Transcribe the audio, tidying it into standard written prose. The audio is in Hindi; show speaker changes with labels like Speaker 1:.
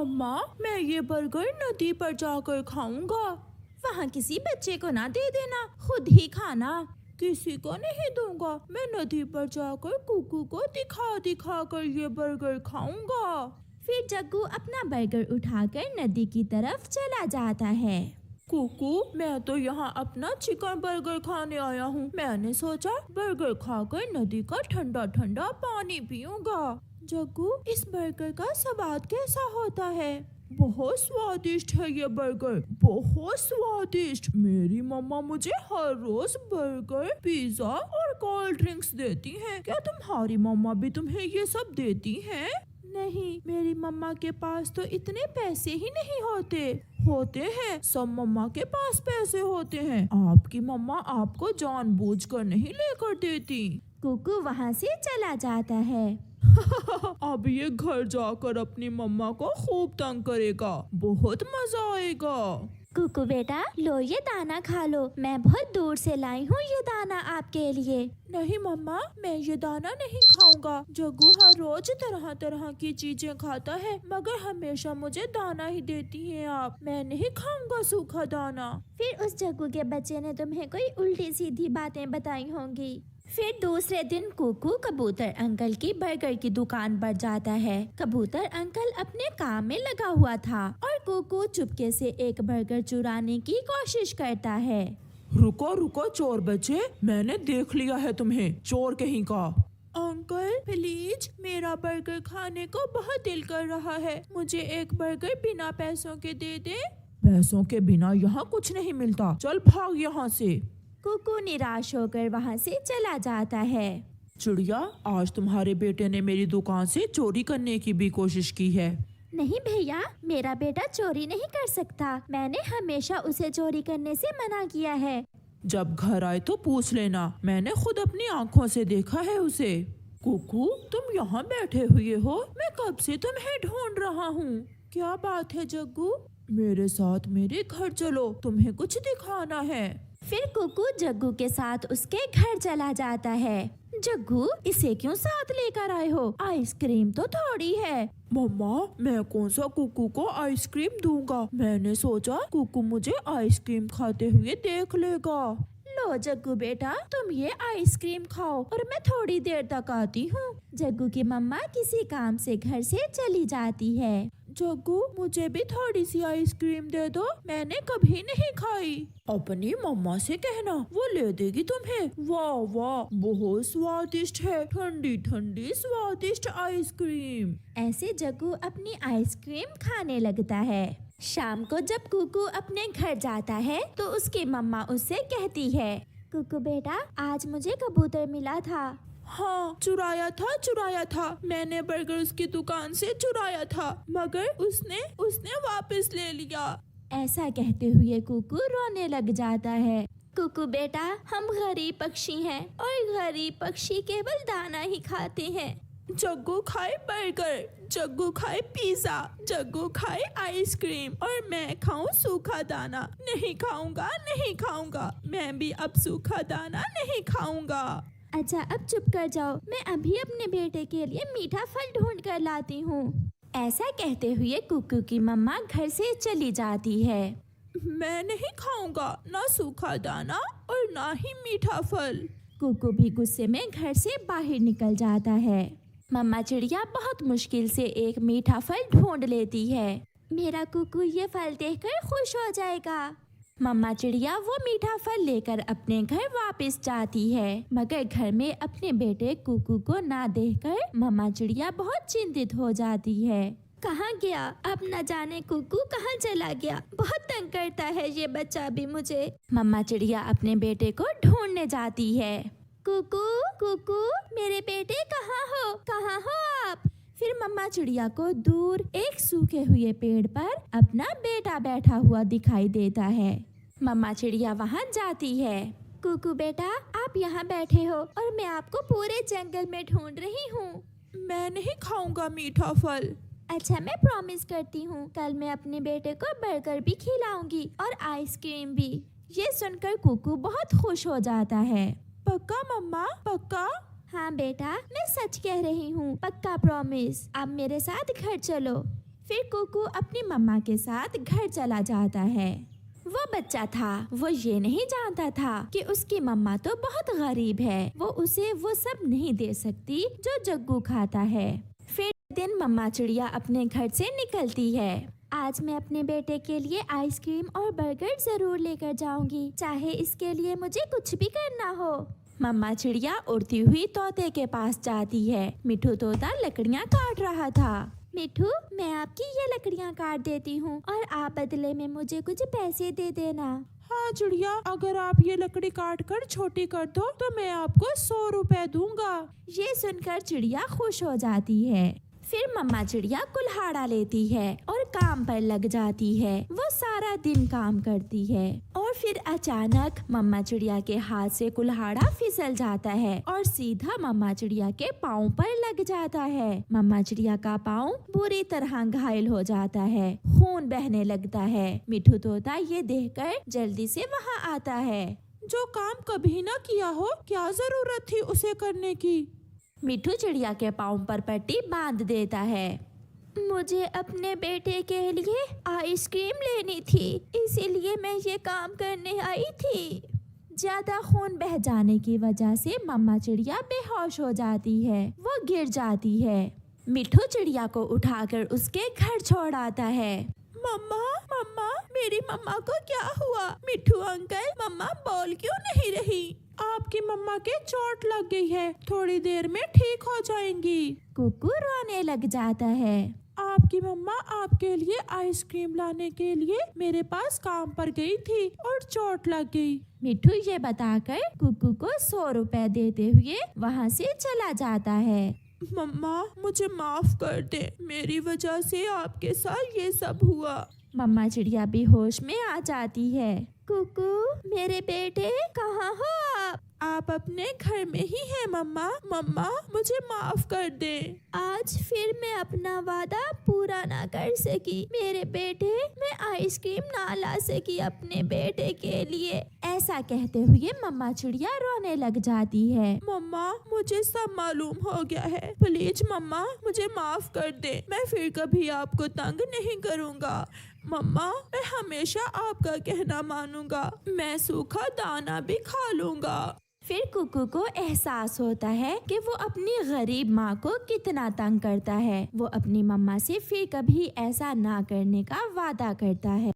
Speaker 1: मम्मा मैं ये बर्गर नदी पर जाकर खाऊंगा।
Speaker 2: वहाँ किसी बच्चे को ना दे देना, खुद ही खाना।
Speaker 1: किसी को नहीं दूंगा, मैं नदी पर जाकर कुकू को दिखा दिखा कर ये बर्गर खाऊंगा।
Speaker 2: फिर जग्गू अपना बर्गर उठाकर नदी की तरफ चला जाता है।
Speaker 1: कुकू मैं तो यहाँ अपना चिकन बर्गर खाने आया हूँ। मैंने सोचा बर्गर खाकर नदी का ठंडा ठंडा पानी पीऊंगा। जग्गू इस बर्गर का स्वाद कैसा होता है? बहुत स्वादिष्ट है ये बर्गर, बहुत स्वादिष्ट। मेरी मम्मा मुझे हर रोज बर्गर, पिज्जा और कोल्ड ड्रिंक्स देती हैं। क्या तुम्हारी मम्मा भी तुम्हें ये सब देती हैं? नहीं, मेरी मम्मा के पास तो इतने पैसे ही नहीं होते। होते हैं, सब मम्मा के पास पैसे होते हैं। आपकी मम्मा आपको जानबूझकर नहीं लेकर देती।
Speaker 2: कुकू वहाँ से चला जाता है।
Speaker 1: अब ये घर जाकर अपनी मम्मा को खूब तंग करेगा, बहुत मजा आएगा।
Speaker 2: कुकू बेटा लो ये दाना खा लो, मैं बहुत दूर से लाई हूँ ये दाना आपके लिए।
Speaker 1: नहीं मम्मा, मैं ये दाना नहीं खाऊंगा। जग्गू हर रोज तरह तरह की चीजें खाता है, मगर हमेशा मुझे दाना ही देती हैं आप। मैं नहीं खाऊंगा सूखा दाना।
Speaker 2: फिर उस जग्गू के बच्चे ने तुम्हें कोई उल्टी सीधी बातें बताई होंगी। फिर दूसरे दिन कुकू कबूतर अंकल की बर्गर की दुकान पर जाता है। कबूतर अंकल अपने काम में लगा हुआ था और कुकू चुपके से एक बर्गर चुराने की कोशिश करता है।
Speaker 1: रुको रुको चोर बच्चे, मैंने देख लिया है तुम्हें, चोर कहीं का। अंकल प्लीज, मेरा बर्गर खाने को बहुत दिल कर रहा है, मुझे एक बर्गर बिना पैसों के दे दे। पैसों के बिना यहाँ कुछ नहीं मिलता, चल भाग यहाँ से।
Speaker 2: कुकू निराश होकर वहाँ से चला जाता है।
Speaker 1: चिड़िया, आज तुम्हारे बेटे ने मेरी दुकान से चोरी करने की भी कोशिश की है।
Speaker 2: नहीं भैया, मेरा बेटा चोरी नहीं कर सकता, मैंने हमेशा उसे चोरी करने से मना किया है।
Speaker 1: जब घर आए तो पूछ लेना, मैंने खुद अपनी आँखों से देखा है उसे। कुकू तुम यहाँ बैठे हुए हो, मैं कब से तुम्हें ढूंढ रहा हूँ। क्या बात है जग्गू? मेरे साथ मेरे घर चलो, तुम्हें कुछ दिखाना है।
Speaker 2: फिर कुकू जग्गू के साथ उसके घर चला जाता है। जग्गू इसे क्यों साथ लेकर आए हो? आइसक्रीम तो थोड़ी है।
Speaker 1: मम्मा मैं कौन सा कुकू को आइसक्रीम दूंगा, मैंने सोचा कुकू मुझे आइसक्रीम खाते हुए देख लेगा।
Speaker 2: लो जग्गू बेटा, तुम ये आइसक्रीम खाओ और मैं थोड़ी देर तक आती हूँ। जग्गू की मम्मा किसी काम से घर से चली जाती है।
Speaker 1: जग्गू मुझे भी थोड़ी सी आइसक्रीम दे दो, मैंने कभी नहीं खाई। अपनी मम्मा से कहना, वो ले देगी तुम्हें। वाह वाह, बहुत स्वादिष्ट है, ठंडी ठंडी स्वादिष्ट आइसक्रीम।
Speaker 2: ऐसे जग्गू अपनी आइसक्रीम खाने लगता है। शाम को जब कुकू अपने घर जाता है तो उसकी मम्मा उससे कहती है, कुकू बेटा आज मुझे कबूतर मिला था।
Speaker 1: हाँ चुराया था, मैंने बर्गर उसकी दुकान से चुराया था, मगर उसने वापस ले लिया।
Speaker 2: ऐसा कहते हुए कुकू रोने लग जाता है। कुकू बेटा, हम गरीब पक्षी हैं और गरीब पक्षी केवल दाना ही खाते हैं।
Speaker 1: जग्गू खाए बर्गर, जग्गू खाए पिज्जा, जग्गू खाए आइसक्रीम और मैं खाऊं सूखा दाना। नहीं खाऊंगा, मैं भी अब सूखा दाना नहीं खाऊंगा।
Speaker 2: अच्छा अब चुप कर जाओ, मैं अभी अपने बेटे के लिए मीठा फल ढूंढ कर लाती हूँ। ऐसा कहते हुए कुकू की मम्मा घर से चली जाती है।
Speaker 1: मैं नहीं खाऊंगा ना सूखा दाना और ना ही मीठा फल।
Speaker 2: कुकू भी गुस्से में घर से बाहर निकल जाता है। मम्मा चिड़िया बहुत मुश्किल से एक मीठा फल ढूंढ लेती है। मेरा कुकू ये फल देखकर खुश हो जाएगा। मम्मा चिड़िया वो मीठा फल लेकर अपने घर वापस जाती है, मगर घर में अपने बेटे कुकू को ना देखकर मम्मा चिड़िया बहुत चिंतित हो जाती है। कहाँ गया? अब न जाने कुकू कहाँ चला गया, बहुत तंग करता है ये बच्चा भी मुझे। मम्मा चिड़िया अपने बेटे को ढूंढने जाती है। कुकू कुकू, मेरे बेटे कहाँ हो आप? फिर मम्मा चिड़िया को दूर एक सूखे हुए पेड़ पर अपना बेटा बैठा हुआ दिखाई देता है। मम्मा चिड़िया वहाँ जाती है। कुकू बेटा, आप यहाँ बैठे हो और मैं आपको पूरे जंगल में ढूंढ रही हूँ।
Speaker 1: मैं नहीं खाऊंगा मीठा फल।
Speaker 2: अच्छा मैं प्रॉमिस करती हूँ, कल मैं अपने बेटे को बर्गर भी खिलाऊंगी और आइसक्रीम भी। ये सुनकर कुकू बहुत खुश हो जाता है।
Speaker 1: पक्का मम्मा, पक्का?
Speaker 2: हाँ बेटा, मैं सच कह रही हूँ, पक्का प्रॉमिस। अब मेरे साथ घर चलो। फिर कुकू अपनी मम्मा के साथ घर चला जाता है। वो बच्चा था, वो ये नहीं जानता था कि उसकी मम्मा तो बहुत गरीब है, वो उसे वो सब नहीं दे सकती जो जग्गू खाता है। फिर एक दिन मम्मा चिड़िया अपने घर से निकलती है। आज मैं अपने बेटे के लिए आइसक्रीम और बर्गर जरूर लेकर जाऊंगी, चाहे इसके लिए मुझे कुछ भी करना हो। मम्मा चिड़िया उड़ती हुई तोते के पास जाती है। मिठू तोता लकड़ियाँ काट रहा था। मिठू, मैं आपकी ये लकड़ियाँ काट देती हूँ और आप बदले में मुझे कुछ पैसे दे देना।
Speaker 1: हाँ चिड़िया, अगर आप ये लकड़ी काट कर छोटी कर दो तो मैं आपको 100 रुपए दूंगा।
Speaker 2: ये सुनकर चिड़िया खुश हो जाती है। फिर मम्मा चिड़िया कुल्हाड़ा लेती है और काम पर लग जाती है। वो सारा दिन काम करती है और फिर अचानक मम्मा चिड़िया के हाथ से कुल्हाड़ा फिसल जाता है और सीधा मम्मा चिड़िया के पाँव पर लग जाता है। मम्मा चिड़िया का पाँव बुरी तरह घायल हो जाता है, खून बहने लगता है। मिठू तोता ये देखकर जल्दी से वहाँ आता है।
Speaker 1: जो काम कभी ना किया हो, क्या जरूरत थी उसे करने की।
Speaker 2: मिठू चिड़िया के पाँव पर पट्टी बांध देता है। मुझे अपने बेटे के लिए आइसक्रीम लेनी थी, इसीलिए मैं ये काम करने आई थी। ज्यादा खून बह जाने की वजह से मम्मा चिड़िया बेहोश हो जाती है, वो गिर जाती है। मिठू चिड़िया को उठाकर उसके घर छोड़ आता है।
Speaker 1: मम्मा मम्मा, मेरी मम्मा को क्या हुआ। मिठू अंकल, मम्मा बोल क्यों नहीं रही। आपकी मम्मा के चोट लग गई है, थोड़ी देर में ठीक हो जाएंगी।
Speaker 2: कुकू रोने लग जाता है।
Speaker 1: आपकी मम्मा आपके लिए आइसक्रीम लाने के लिए मेरे पास काम पर गई थी और चोट लग गई।
Speaker 2: मिठू ये बताकर कुकू को 100 रुपए देते हुए वहाँ से चला जाता है।
Speaker 1: मम्मा मुझे माफ कर दे, मेरी वजह से आपके साथ ये सब हुआ।
Speaker 2: मम्मा चिड़िया बेहोश में आ जाती है। कुकू, मेरे बेटे, कहाँ हो आप?
Speaker 1: आप अपने घर में ही हैं मम्मा। मम्मा मुझे माफ कर दे।
Speaker 2: आज फिर मैं अपना वादा पूरा ना कर सकी। मेरे बेटे, मैं आइसक्रीम ना ला सकी अपने बेटे के लिए। ऐसा कहते हुए मम्मा चिड़िया रोने लग जाती है।
Speaker 1: मम्मा मुझे सब मालूम हो गया है, प्लीज मम्मा मुझे माफ कर दे। मैं फिर कभी आपको तंग नहीं करूँगा। मम्मा मैं हमेशा आपका कहना मानूंगा, मैं सूखा दाना भी खा लूँगा।
Speaker 2: फिर कुकू को एहसास होता है कि वो अपनी गरीब माँ को कितना तंग करता है। वो अपनी मम्मा से फिर कभी ऐसा ना करने का वादा करता है।